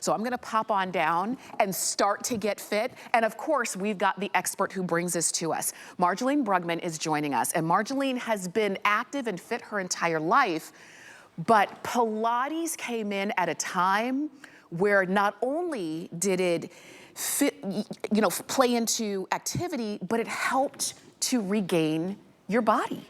So I'm gonna pop on down and start to get fit. And of course, we've got the expert who brings this to us. Marjolaine Brugman is joining us. And Marjolaine has been active and fit her entire life, but Pilates came in at a time where not only did it fit, play into activity, but it helped to regain your body.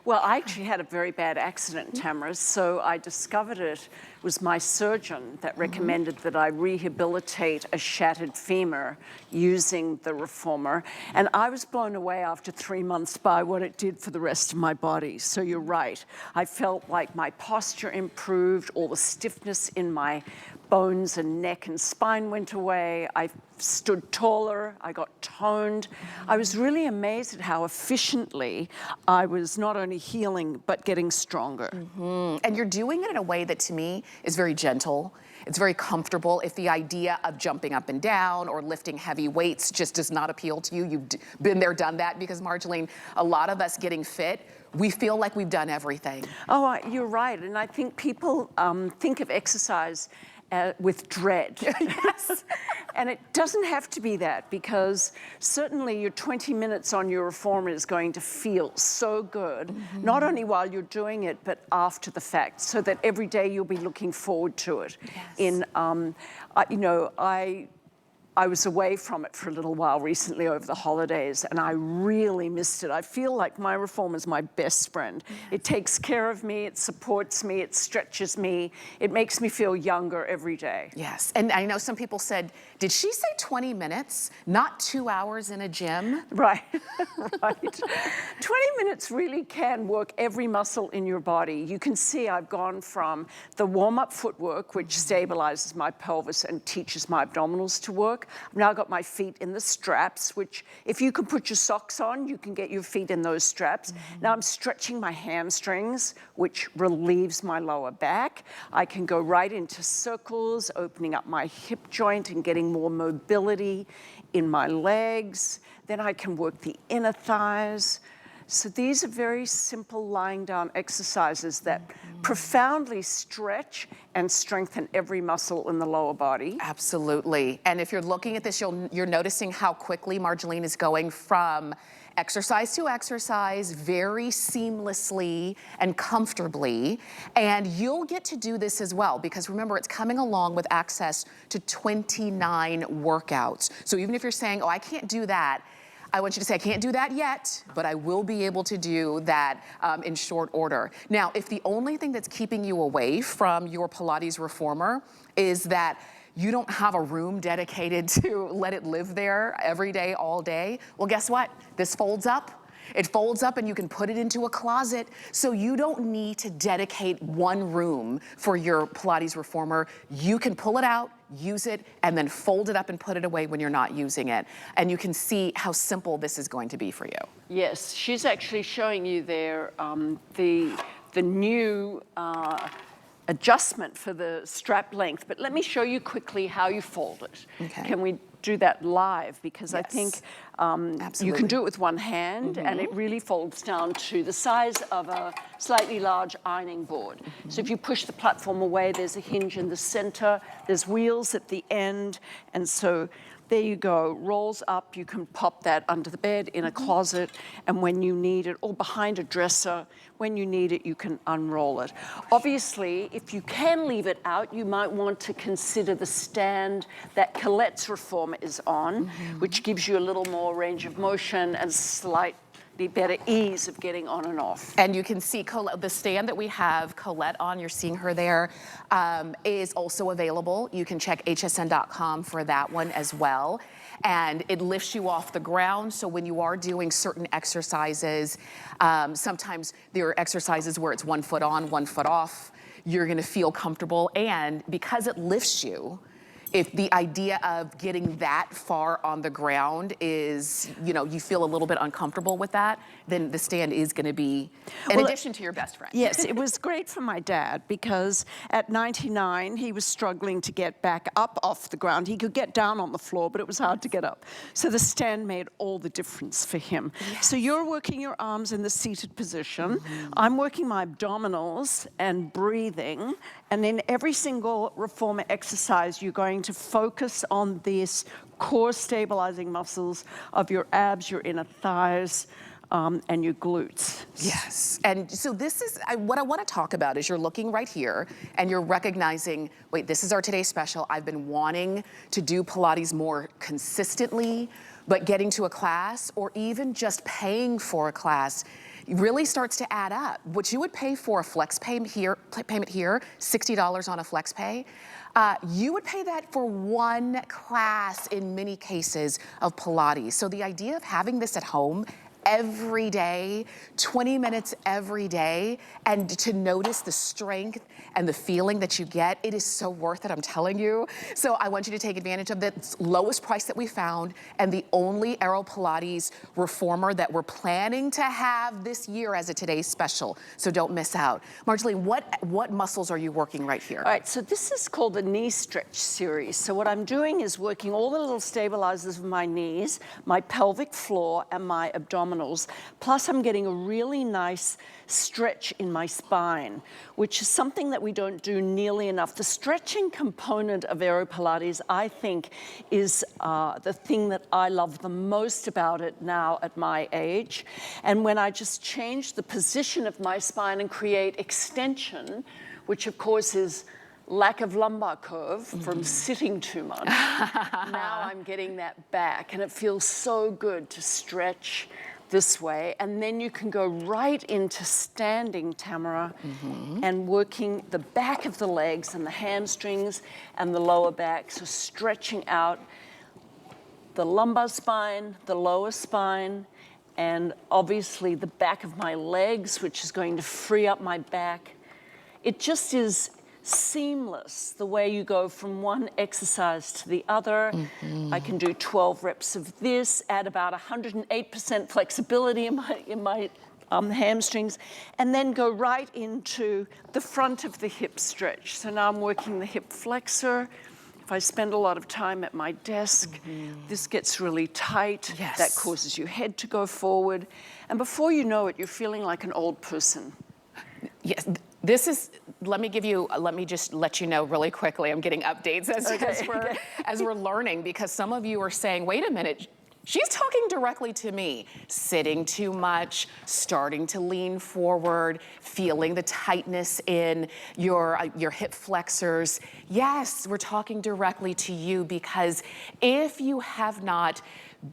Well, I actually had a very bad accident, Tamara, so I discovered it. It was my surgeon that recommended that I rehabilitate a shattered femur using the Reformer. And I was blown away after 3 months by what it did for the rest of my body. So you're right. I felt like my posture improved, all the stiffness in my bones and neck and spine went away. I stood taller, I got toned. I was really amazed at how efficiently I was not only healing, but getting stronger. And you're doing it in a way that to me is very gentle. It's very comfortable. If the idea of jumping up and down or lifting heavy weights just does not appeal to you, you've been there, done that, because Marjolaine, a lot of us getting fit, we feel like we've done everything. Oh, you're right. And I think people think of exercise with dread. Yes. And it doesn't have to be that, because certainly your 20 minutes on your Reformer is going to feel so good, not only while you're doing it, but after the fact, so that every day you'll be looking forward to it. Yes. I was away from it for a little while recently over the holidays, and I really missed it. I feel like my Reformer is my best friend. It takes care of me, it supports me, it stretches me, it makes me feel younger every day. Yes, and I know some people said, did she say 20 minutes, not 2 hours in a gym? Right, right. 20 minutes really can work every muscle in your body. You can see I've gone from the warm-up footwork, which stabilizes my pelvis and teaches my abdominals to work. I've now got my feet in the straps, which if you can put your socks on, you can get your feet in those straps. Now I'm stretching my hamstrings, which relieves my lower back. I can go right into circles, opening up my hip joint and getting more mobility in my legs. Then I can work the inner thighs. So these are very simple lying down exercises that profoundly stretch and strengthen every muscle in the lower body. Absolutely. And if you're looking at this, you're noticing how quickly Marjolaine is going from exercise to exercise very seamlessly and comfortably. And you'll get to do this as well, because remember, it's coming along with access to 29 workouts. So even if you're saying, oh, I can't do that, I want you to say, I can't do that yet, but I will be able to do that in short order. Now, if the only thing that's keeping you away from your Pilates Reformer is that you don't have a room dedicated to let it live there every day, all day, well, guess what? This folds up. It folds up and you can put it into a closet, so you don't need to dedicate one room for your Pilates Reformer. You can pull it out, use it, and then fold it up and put it away when you're not using it. And you can see how simple this is going to be for you. Yes, she's actually showing you there the new adjustment for the strap length, but let me show you quickly how you fold it. Okay. Can we do that live? Because I think you can do it with one hand, and it really folds down to the size of a slightly large ironing board. So if you push the platform away, there's a hinge in the center, there's wheels at the end, and so there you go, rolls up. You can pop that under the bed, in a closet, and when you need it, or behind a dresser, when you need it, you can unroll it. Obviously, if you can leave it out, you might want to consider the stand that Colette's Reformer is on, which gives you a little more range of motion and slight better ease of getting on and off. And you can see Colette, the stand that we have Colette on, you're seeing her there, is also available. You can check hsn.com for that one as well. And it lifts you off the ground, so when you are doing certain exercises, sometimes there are exercises where it's 1 foot on, 1 foot off. You're gonna feel comfortable, and because it lifts you, if the idea of getting that far on the ground is, you feel a little bit uncomfortable with that, then the stand is gonna be an addition to your best friend. Yes, it was great for my dad, because at 99, he was struggling to get back up off the ground. He could get down on the floor, but it was hard to get up. So the stand made all the difference for him. Yes. So you're working your arms in the seated position. I'm working my abdominals and breathing, And in every single reformer exercise, you're going to focus on these core stabilizing muscles of your abs, your inner thighs, and your glutes. Yes, and so this is, what I want to talk about is you're looking right here and you're recognizing, wait, this is our today's special. I've been wanting to do Pilates more consistently, but getting to a class or even just paying for a class really starts to add up. What you would pay for a flex payment here, $60 on a flex pay, you would pay that for one class in many cases of Pilates. So the idea of having this at home every day, 20 minutes every day, and to notice the strength and the feeling that you get, it is so worth it, I'm telling you. So I want you to take advantage of the lowest price that we found and the only AeroPilates reformer that we're planning to have this year as a today's special. So don't miss out. Marjolaine, what muscles are you working right here? All right, so this is called the knee stretch series. So what I'm doing is working all the little stabilizers of my knees, my pelvic floor, and my abdominals. Plus I'm getting a really nice stretch in my spine, which is something that we don't do nearly enough. The stretching component of AeroPilates, I think, is the thing that I love the most about it now at my age. And when I just change the position of my spine and create extension, which of course is lack of lumbar curve from sitting too much, now I'm getting that back, and it feels so good to stretch this way. And then you can go right into standing, Tamara, and working the back of the legs and the hamstrings and the lower back. So stretching out the lumbar spine, the lower spine, and obviously the back of my legs, which is going to free up my back. It just is seamless, the way you go from one exercise to the other. I can do 12 reps of this, add about 108% flexibility in my hamstrings, and then go right into the front of the hip stretch. So now I'm working the hip flexor. If I spend a lot of time at my desk, this gets really tight. Yes. That causes your head to go forward. And before you know it, you're feeling like an old person. Yes, this is, let me just let you know really quickly, I'm getting updates as we're learning, because some of you are saying, wait a minute, she's talking directly to me. Sitting too much, starting to lean forward, feeling the tightness in your hip flexors. Yes, we're talking directly to you, because if you have not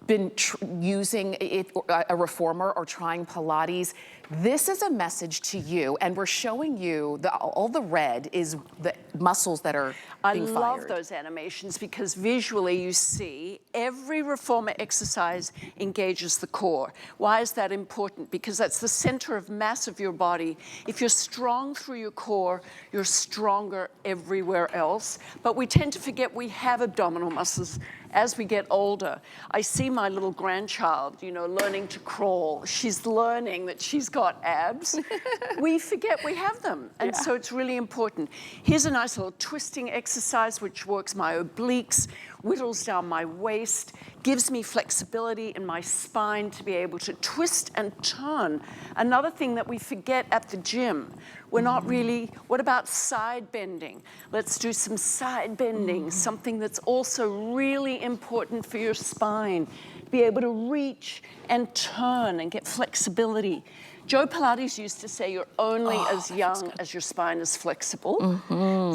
been using a reformer or trying Pilates, this is a message to you, and we're showing you all the red is the muscles that are being fired. I love those animations because visually you see every reformer exercise engages the core. Why is that important? Because that's the center of mass of your body. If you're strong through your core, you're stronger everywhere else. But we tend to forget we have abdominal muscles as we get older. I see my little grandchild, learning to crawl. She's learning that she's got abs. We forget we have them. And so it's really important. Here's a nice little twisting exercise which works my obliques, whittles down my waist, gives me flexibility in my spine to be able to twist and turn. Another thing that we forget at the gym, we're not really, what about side bending? Let's do some side bending, something that's also really important for your spine. Be able to reach and turn and get flexibility. Joe Pilates used to say you're only as young as your spine is flexible.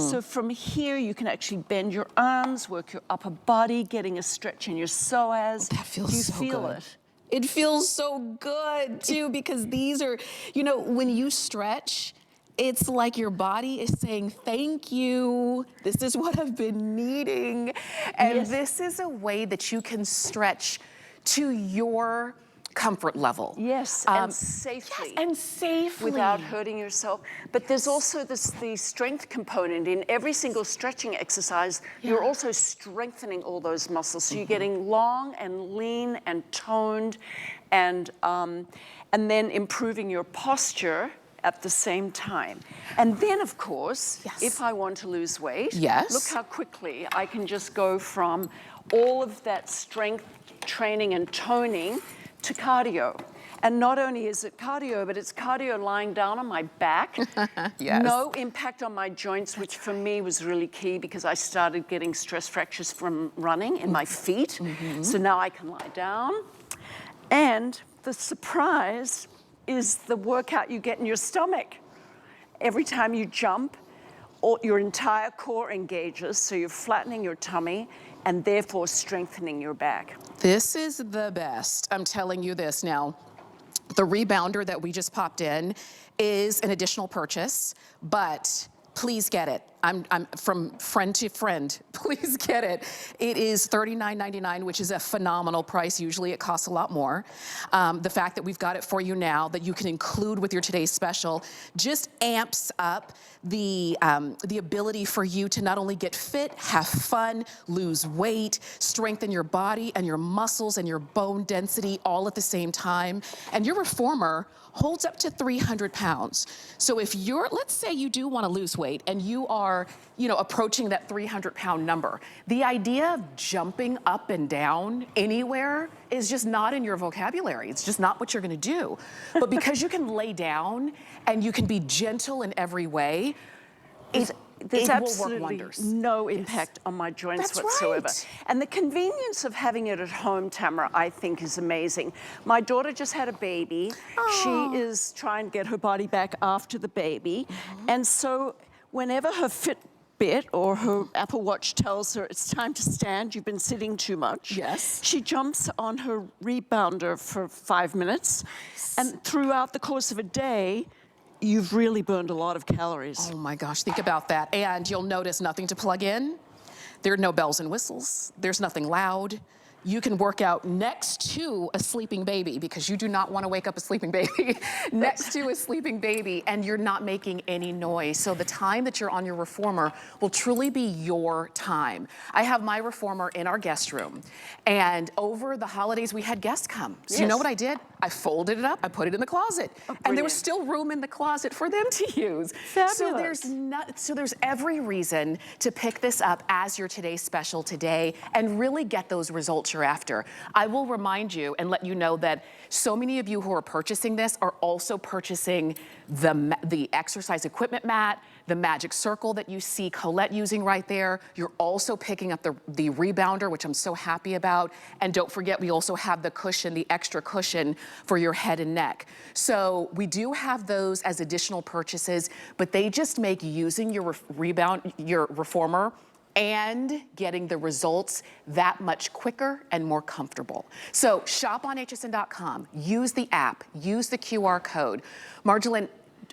So from here, you can actually bend your arms, work your upper body, getting a stretch in your psoas. That feels Do you so feel good. it? It feels so good too, because these are, when you stretch, it's like your body is saying, thank you. This is what I've been needing. And this is a way that you can stretch to your comfort level. Yes, and safely. Yes, and safely. Without hurting yourself. But there's also the strength component. In every single stretching exercise, you're also strengthening all those muscles. So you're getting long and lean and toned, and then improving your posture at the same time. And then, of course, if I want to lose weight, look how quickly I can just go from all of that strength training and toning to cardio. And not only is it cardio, but it's cardio lying down on my back. Yes. No impact on my joints, which for me was really key because I started getting stress fractures from running in my feet. So now I can lie down. And the surprise is the workout you get in your stomach. Every time you jump, your entire core engages, so you're flattening your tummy and therefore strengthening your back. This is the best. I'm telling you this now. The rebounder that we just popped in is an additional purchase, but please get it. I'm from friend to friend. Please get it. It is $39.99, which is a phenomenal price. Usually it costs a lot more. The fact that we've got it for you now, that you can include with your today's special, just amps up the ability for you to not only get fit, have fun, lose weight, strengthen your body and your muscles and your bone density all at the same time. And your reformer holds up to 300 pounds. So if let's say you do want to lose weight and you are, approaching that 300-pound number, the idea of jumping up and down anywhere is just not in your vocabulary. It's just not what you're going to do. But because you can lay down and you can be gentle in every way, There's it will work absolutely wonders. no impact on my joints That's whatsoever. right. And the convenience of having it at home, Tamara, I think is amazing. My daughter just had a baby. Aww. She is trying to get her body back after the baby. And so whenever her Fitbit or her Apple Watch tells her it's time to stand, you've been sitting too much. Yes. She jumps on her rebounder for 5 minutes. And throughout the course of a day, you've really burned a lot of calories. Oh my gosh, think about that. And you'll notice nothing to plug in. There are no bells and whistles. There's nothing loud. You can work out next to a sleeping baby because you do not want to wake up a sleeping baby. Next to a sleeping baby, and you're not making any noise. So the time that you're on your reformer will truly be your time. I have my reformer in our guest room, and over the holidays we had guests come. So you know what I did? I folded it up, I put it in the closet, and there was still room in the closet for them to use. Fabulous. So there's every reason to pick this up as your today's special today and really get those results you're after. I will remind you and let you know that so many of you who are purchasing this are also purchasing the exercise equipment mat, the magic circle that you see Colette using right there. You're also picking up the rebounder, which I'm so happy about. And don't forget, we also have the cushion, the extra cushion for your head and neck. So we do have those as additional purchases, but they just make using your your reformer and getting the results that much quicker and more comfortable. So shop on hsn.com, use the app, use the QR code. Marjolaine,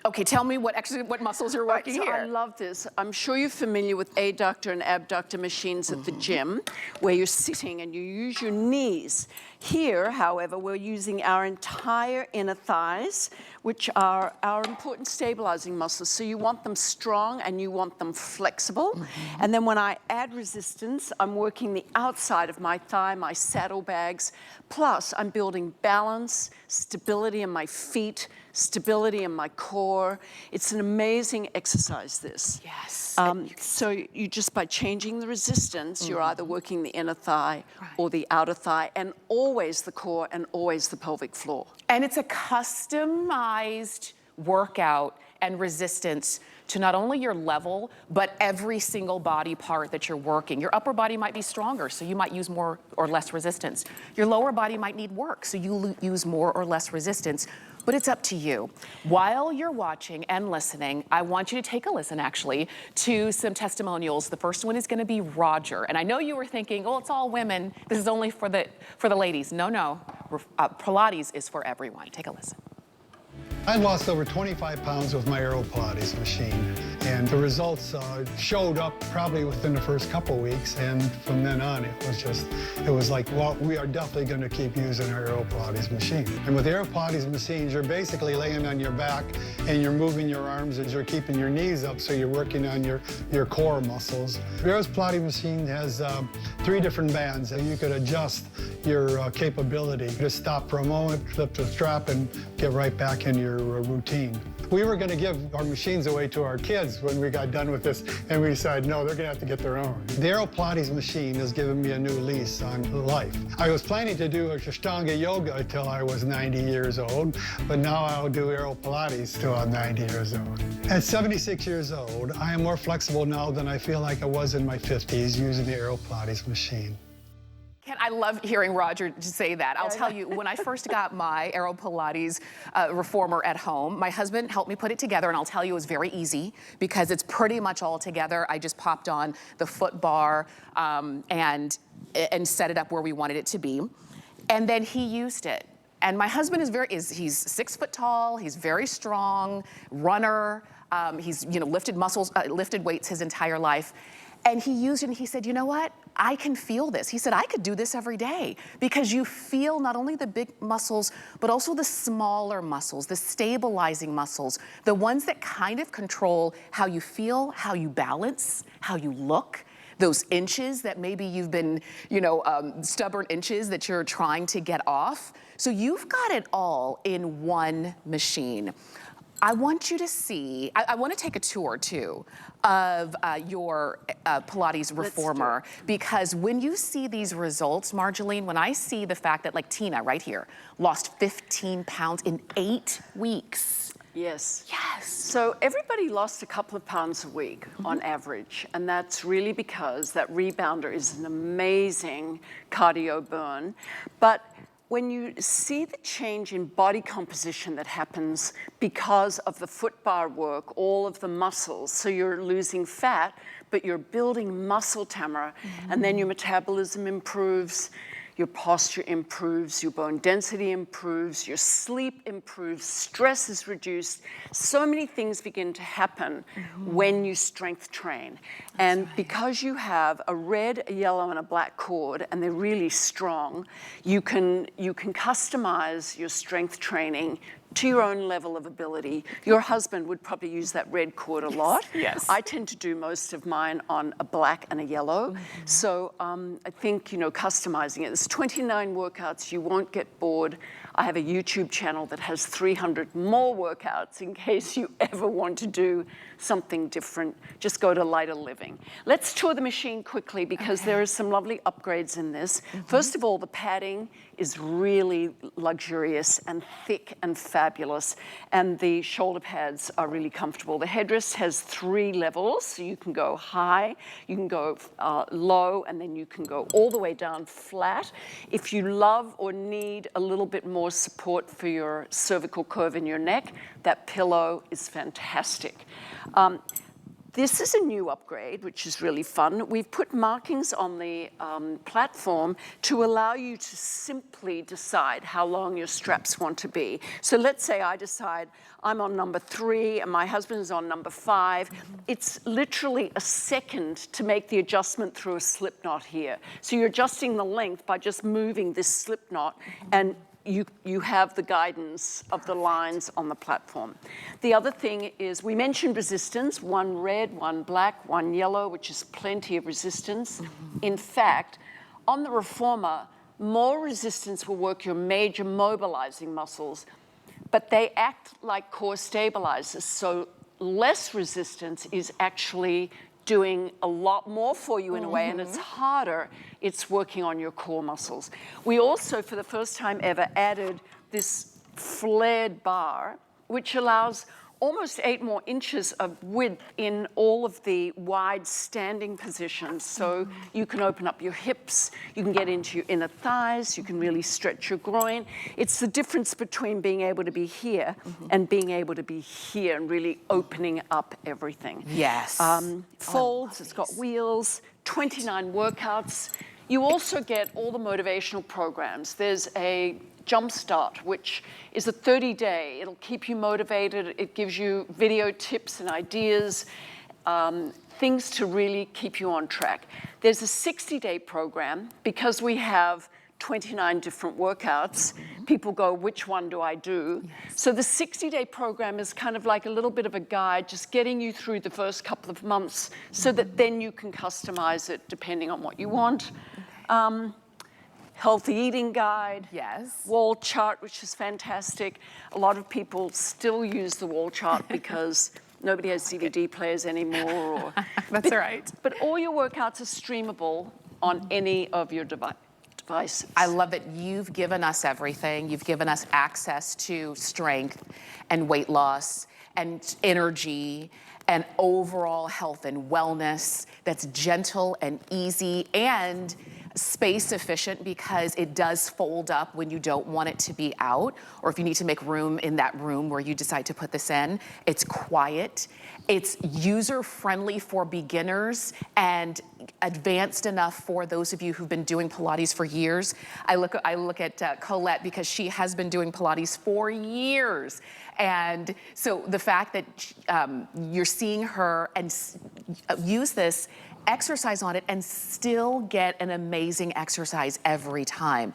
okay, tell me what muscles you're working So here. I love this. I'm sure you're familiar with adductor and abductor machines at the gym where you're sitting and you use your knees. Here, however, we're using our entire inner thighs, which are our important stabilizing muscles. So you want them strong and you want them flexible. And then when I add resistance, I'm working the outside of my thigh, my saddlebags. Plus, I'm building balance, stability in my feet, stability in my core. It's an amazing exercise, this. Yes. So you just, by changing the resistance, you're either working the inner thigh or the outer thigh, and always the core and always the pelvic floor. And it's a customized workout and resistance to not only your level, but every single body part that you're working. Your upper body might be stronger, so you might use more or less resistance. Your lower body might need work, so you use more or less resistance. But it's up to you. While you're watching and listening, I want you to take a listen, actually, to some testimonials. The first one is gonna be Roger. And I know you were thinking, oh, it's all women. This is only for the ladies. No. Pilates is for everyone. Take a listen. I lost over 25 pounds with my AeroPilates machine, and the results showed up probably within the first couple weeks, and from then on it was like, well, we are definitely going to keep using our AeroPilates machine. And with the AeroPilates machines, you're basically laying on your back and you're moving your arms as you're keeping your knees up, so you're working on your core muscles. The AeroPilates machine has 3 different bands, and you could adjust your capability. Just stop for a moment, flip the strap, and get right back in your routine. We were going to give our machines away to our kids, kids when we got done with this, and we decided, no, they're gonna have to get their own. The AeroPilates machine has given me a new lease on life. I was planning to do Ashtanga yoga until I was 90 years old, but now I'll do AeroPilates till I'm 90 years old. At 76 years old, I am more flexible now than I feel like I was in my 50s using the AeroPilates machine. I love hearing Roger say that. I'll tell you, when I first got my AeroPilates Reformer at home, my husband helped me put it together, and I'll tell you it was very easy because it's pretty much all together. I just popped on the foot bar and set it up where we wanted it to be. And then he used it. And my husband he's 6 foot tall, he's very strong, runner, he's lifted weights his entire life. And he used it and he said, you know what? I can feel this. He said, I could do this every day because you feel not only the big muscles, but also the smaller muscles, the stabilizing muscles, the ones that kind of control how you feel, how you balance, how you look, those inches that maybe you've been, stubborn inches that you're trying to get off. So you've got it all in one machine. I want you to see, I want to take a tour too of your Pilates Reformer, because when you see these results, Marjolaine, when I see the fact that like Tina right here lost 15 pounds in 8 weeks. Yes. Yes. So everybody lost a couple of pounds a week on average, and that's really because that rebounder is an amazing cardio burn. But when you see the change in body composition that happens because of the foot bar work, all of the muscles, so you're losing fat, but you're building muscle, Tamara, and then your metabolism improves, your posture improves, your bone density improves, your sleep improves, stress is reduced. So many things begin to happen when you strength train. And because you have a red, a yellow, and a black cord, and they're really strong, you can customize your strength training to your own level of ability. Your husband would probably use that red cord a lot. Yes. I tend to do most of mine on a black and a yellow. So I think, customizing it. There's 29 workouts. You won't get bored. I have a YouTube channel that has 300 more workouts in case you ever want to do something different. Just go to Lighter Living. Let's tour the machine quickly because there are some lovely upgrades in this. First of all, the padding is really luxurious and thick and fabulous, and the shoulder pads are really comfortable. The headrest has 3 levels, so you can go high, you can go low, and then you can go all the way down flat. If you love or need a little bit more support for your cervical curve in your neck, that pillow is fantastic. This is a new upgrade, which is really fun. We've put markings on the platform to allow you to simply decide how long your straps want to be. So let's say I decide I'm on number 3 and my husband is on number 5. It's literally a second to make the adjustment through a slip knot here. So you're adjusting the length by just moving this slip knot, and you have the guidance of the lines on the platform. The other thing is, we mentioned resistance, 1 red, 1 black, 1 yellow, which is plenty of resistance. In fact, on the Reformer, more resistance will work your major mobilizing muscles, but they act like core stabilizers, so less resistance is actually doing a lot more for you in a way, and it's harder. It's working on your core muscles. We also, for the first time ever, added this flared bar, which allows almost 8 more inches of width in all of the wide standing positions. So you can open up your hips, you can get into your inner thighs, you can really stretch your groin. It's the difference between being able to be here and being able to be here and really opening up everything. Yes. Folds, it's got wheels, 29 workouts. You also get all the motivational programs. There's a Jumpstart, which is a 30-day. It'll keep you motivated. It gives you video tips and ideas, things to really keep you on track. There's a 60-day program. Because we have 29 different workouts, people go, which one do I do? So the 60-day program is kind of like a little bit of a guide, just getting you through the first couple of months so that then you can customize it depending on what you want. Healthy eating guide. Yes. Wall chart, which is fantastic. A lot of people still use the wall chart because Nobody has DVD players anymore. Or, That's right. But all your workouts are streamable on any of your devices. I love that you've given us everything. You've given us access to strength and weight loss and energy and overall health and wellness that's gentle and easy and space efficient, because it does fold up when you don't want it to be out, or if you need to make room in that room where you decide to put this in. It's quiet, it's user friendly for beginners, and advanced enough for those of you who've been doing Pilates for years. I look at Colette, because she has been doing Pilates for years. And so the fact that you're seeing her and use this, exercise on it, and still get an amazing exercise every time.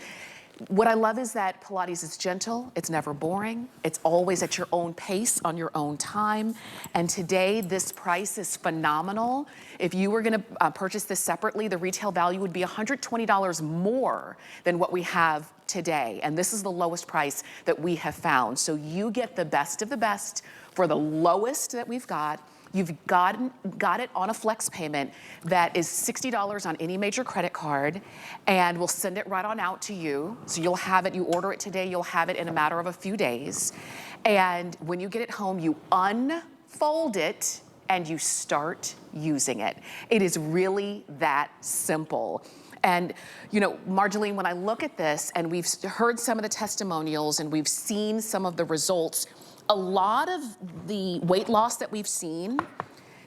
What I love is that Pilates is gentle, it's never boring, it's always at your own pace on your own time. And today, this price is phenomenal. If you were gonna purchase this separately, the retail value would be $120 more than what we have today. And this is the lowest price that we have found. So you get the best of the best for the lowest that we've got. You've got it on a flex payment that is $60 on any major credit card, and we'll send it right on out to you. So you'll have it, you order it today, you'll have it in a matter of a few days. And when you get it home, you unfold it and you start using it. It is really that simple. And, you know, Marjolaine, when I look at this, and we've heard some of the testimonials and we've seen some of the results, a lot of the weight loss that we've seen,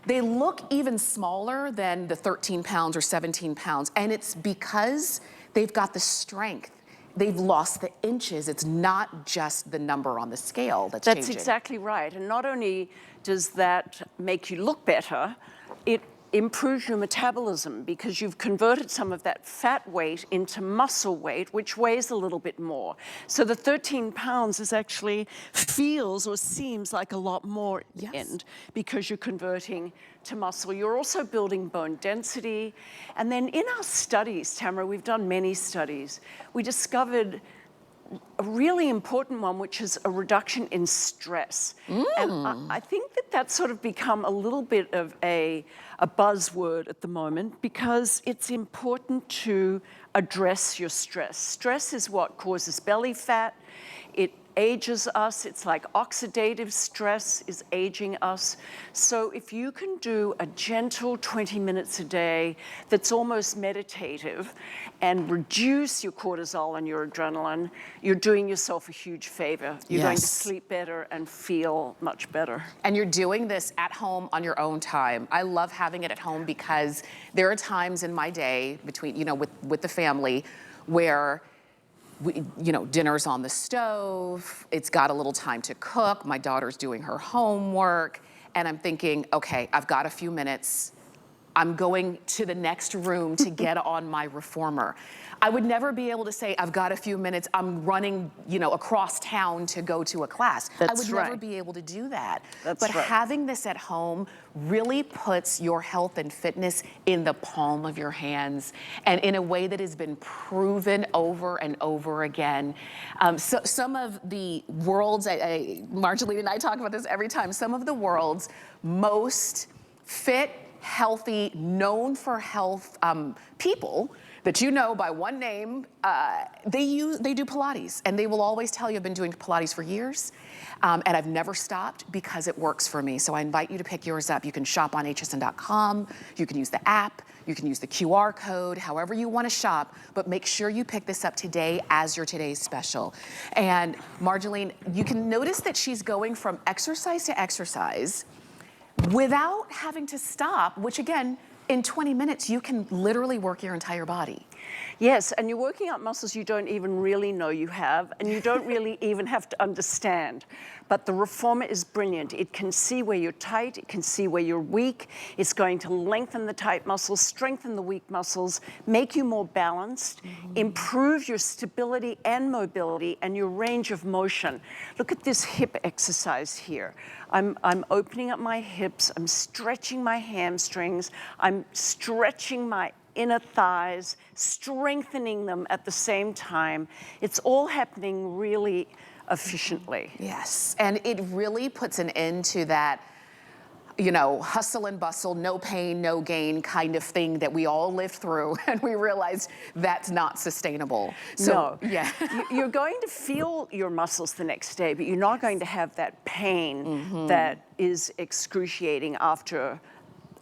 they look even smaller than the 13 pounds or 17 pounds. And it's because they've got the strength. They've lost the inches. It's not just the number on the scale that's changing. That's exactly right. And not only does that make you look better, it improves your metabolism, because you've converted some of that fat weight into muscle weight, which weighs a little bit more. So the 13 pounds is actually feels or seems like a lot more at the end, because you're converting to muscle. You're also building bone density. And then in our studies, Tamara, we've done many studies, we discovered a really important one, which is a reduction in stress. And I think that that's sort of become a little bit of a buzzword at the moment, because it's important to address your stress. Stress is what causes belly fat. It ages us. It's like oxidative stress is aging us. So if you can do a gentle 20 minutes a day that's almost meditative and reduce your cortisol and your adrenaline, you're doing yourself a huge favor. You're going to sleep better and feel much better. And you're doing this at home on your own time. I love having it at home, because there are times in my day between, you know, with the family where dinner's on the stove, it's got a little time to cook, my daughter's doing her homework, and I'm thinking, okay, I've got a few minutes. I'm going to the next room to get on my reformer. I would never be able to say, I've got a few minutes, I'm running, across town to go to a class. I would never be able to do that. But having this at home really puts your health and fitness in the palm of your hands, and in a way that has been proven over and over again. So some of the world's, Marjolaine and I talk about this every time, some of the world's most fit, healthy, known for health people that you know by one name, they do Pilates, and they will always tell you, I've been doing Pilates for years, and I've never stopped because it works for me. So I invite you to pick yours up. You can shop on hsn.com, you can use the app, you can use the QR code, however you want to shop, but make sure you pick this up today as your today's special. And Marjolaine, you can notice that she's going from exercise to exercise without having to stop, which again, in 20 minutes, you can literally work your entire body. Yes, and you're working out muscles you don't even really know you have, and you don't really even have to understand. But the Reformer is brilliant. It can see where you're tight, it can see where you're weak. It's going to lengthen the tight muscles, strengthen the weak muscles, make you more balanced, improve your stability and mobility and your range of motion. Look at this hip exercise here. I'm opening up my hips, I'm stretching my hamstrings, I'm stretching my inner thighs, strengthening them at the same time. It's all happening really efficiently. Yes, and it really puts an end to that you know, hustle and bustle, no pain, no gain kind of thing that we all lived through, and we realized that's not sustainable. So, no. yeah. You're going to feel your muscles the next day, but you're not going to have that pain that is excruciating after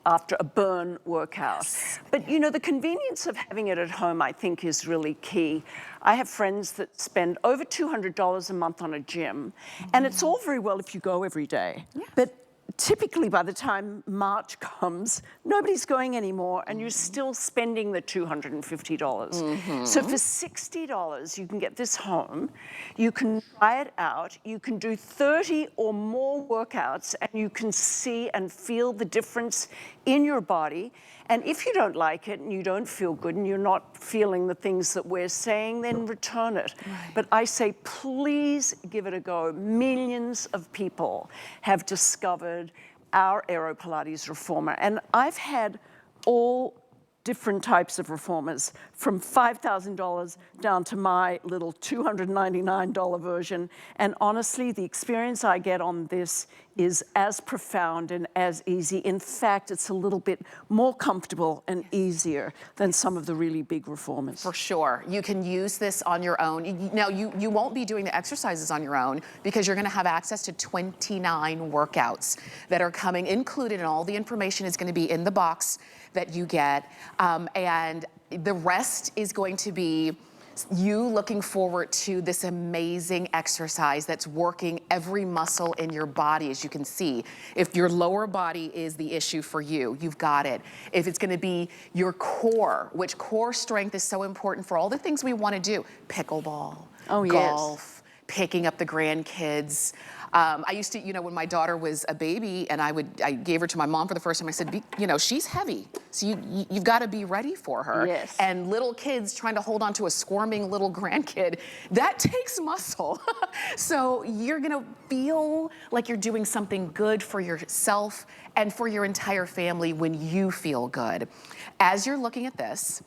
a burn workout. Yes. But you know, the convenience of having it at home, I think, is really key. I have friends that spend over $200 a month on a gym, and it's all very well if you go every day. Yes. But typically by the time March comes, nobody's going anymore, and you're still spending the $250. So for $60, you can get this home, you can try it out, you can do 30 or more workouts, and you can see and feel the difference in your body. And if you don't like it and you don't feel good and you're not feeling the things that we're saying, then return it. Right. But I say, please give it a go. Millions of people have discovered our AeroPilates Reformer. And I've had all different types of reformers, from $5,000 down to my little $299 version. And honestly, the experience I get on this is as profound and as easy. In fact, it's a little bit more comfortable and easier than some of the really big reformers. For sure. You can use this on your own. Now, you won't be doing the exercises on your own because you're gonna have access to 29 workouts that are coming included, and all the information is gonna be in the box that you get. And the rest is going to be you looking forward to this amazing exercise that's working every muscle in your body, as you can see. If your lower body is the issue for you, you've got it. If it's gonna be your core, which core strength is so important for all the things we wanna do, pickleball, golf, picking up the grandkids. I used to, you know, when my daughter was a baby and I gave her to my mom for the first time, I said, you know, she's heavy, so you've got to be ready for her. Yes. And little kids trying to hold on to a squirming little grandkid, that takes muscle. So you're gonna feel like you're doing something good for yourself and for your entire family when you feel good. As you're looking at this,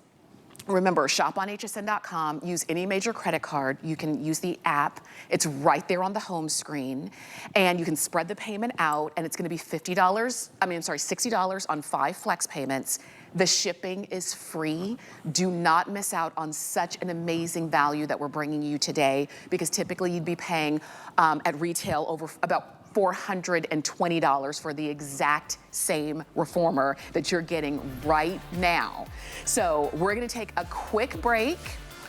remember, shop on hsn.com, use any major credit card. You can use the app. It's right there on the home screen. And you can spread the payment out, and it's gonna be $60 on 5 flex payments. The shipping is free. Do not miss out on such an amazing value that we're bringing you today, because typically you'd be paying at retail over about $420 for the exact same reformer that you're getting right now. So we're gonna take a quick break.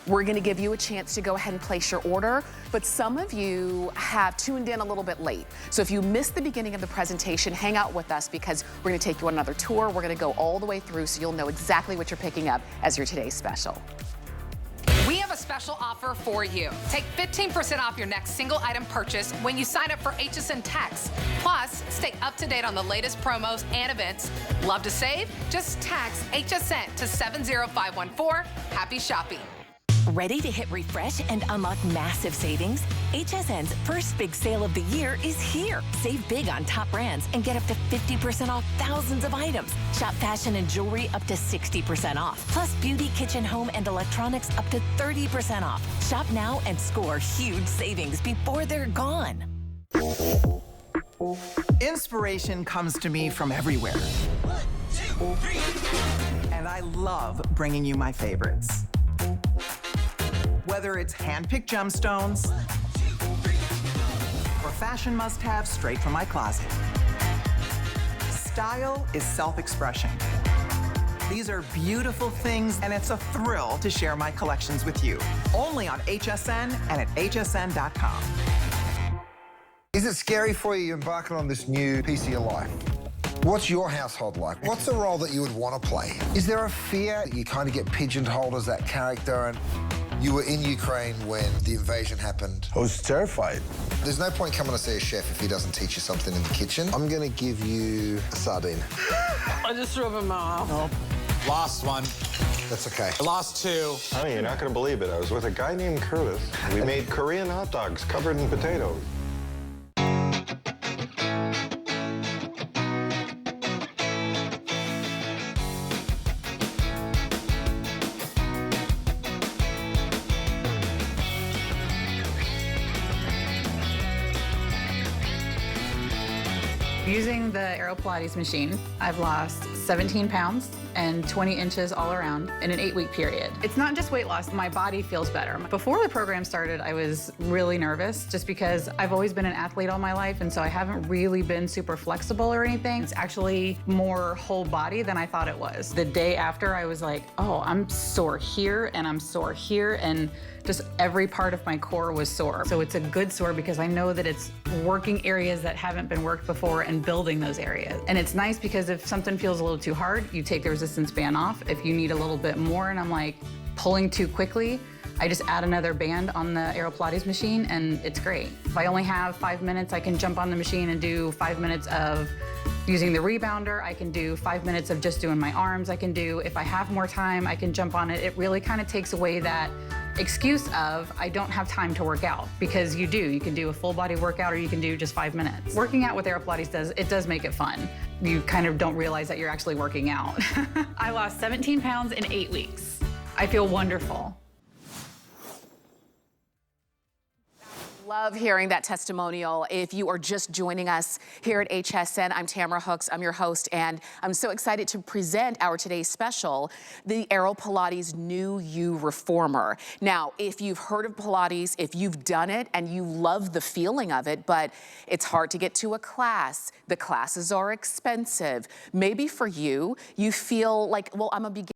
We're gonna give you a chance to go ahead and place your order, but some of you have tuned in a little bit late. So if you missed the beginning of the presentation, hang out with us, because we're gonna take you on another tour. We're gonna go all the way through so you'll know exactly what you're picking up as your today's special. We have a special offer for you. Take 15% off your next single item purchase when you sign up for HSN Tax. Plus, stay up to date on the latest promos and events. Love to save? Just tax HSN to 70514. Happy shopping. Ready to hit refresh and unlock massive savings? HSN's first big sale of the year is here. Save big on top brands and get up to 50% off thousands of items. Shop fashion and jewelry up to 60% off. Plus beauty, kitchen, home, and electronics up to 30% off. Shop now and score huge savings before they're gone. Inspiration comes to me from everywhere. 1, 2, 3. And I love bringing you my favorites. Whether it's hand-picked gemstones or fashion must-haves straight from my closet. Style is self-expression. These are beautiful things, and it's a thrill to share my collections with you. Only on HSN and at hsn.com. Is it scary for you embarking on this new piece of your life? What's your household like? What's the role that you would want to play? Is there a fear that you kind of get pigeonholed as that character? And you were in Ukraine when the invasion happened. I was terrified. There's no point coming to see a chef if he doesn't teach you something in the kitchen. I'm gonna give you a sardine. I just threw up in my mouth. Oh. Lost one. That's okay. I lost 2. Honey, you're not gonna believe it. I was with a guy named Curtis. We made Korean hot dogs covered in potatoes. Using the AeroPilates machine, I've lost 17 pounds and 20 inches all around in an 8-week period. It's not just weight loss, my body feels better. Before the program started, I was really nervous just because I've always been an athlete all my life, and so I haven't really been super flexible or anything. It's actually more whole body than I thought it was. The day after, I was like, oh, I'm sore here and I'm sore here, and just every part of my core was sore. So it's a good sore because I know that it's working areas that haven't been worked before and building those areas. And it's nice because if something feels a little too hard, you take the resistance band off. If you need a little bit more and I'm like pulling too quickly, I just add another band on the AeroPilates machine and it's great. If I only have 5 minutes, I can jump on the machine and do 5 minutes of using the rebounder. I can do 5 minutes of just doing my arms. I can do, if I have more time, I can jump on it. It really kind of takes away that excuse of I don't have time to work out, because you do. You can do a full body workout or you can do just 5 minutes. Working out with AeroPilates does make it fun. You kind of don't realize that you're actually working out. I lost 17 pounds in 8 weeks. I feel wonderful. Love hearing that testimonial. If you are just joining us here at HSN, I'm Tamara Hooks, I'm your host, and I'm so excited to present our today's special, the AeroPilates New You Reformer. Now, if you've heard of Pilates, if you've done it and you love the feeling of it, but it's hard to get to a class, the classes are expensive. Maybe for you, you feel like, well, I'm a beginner.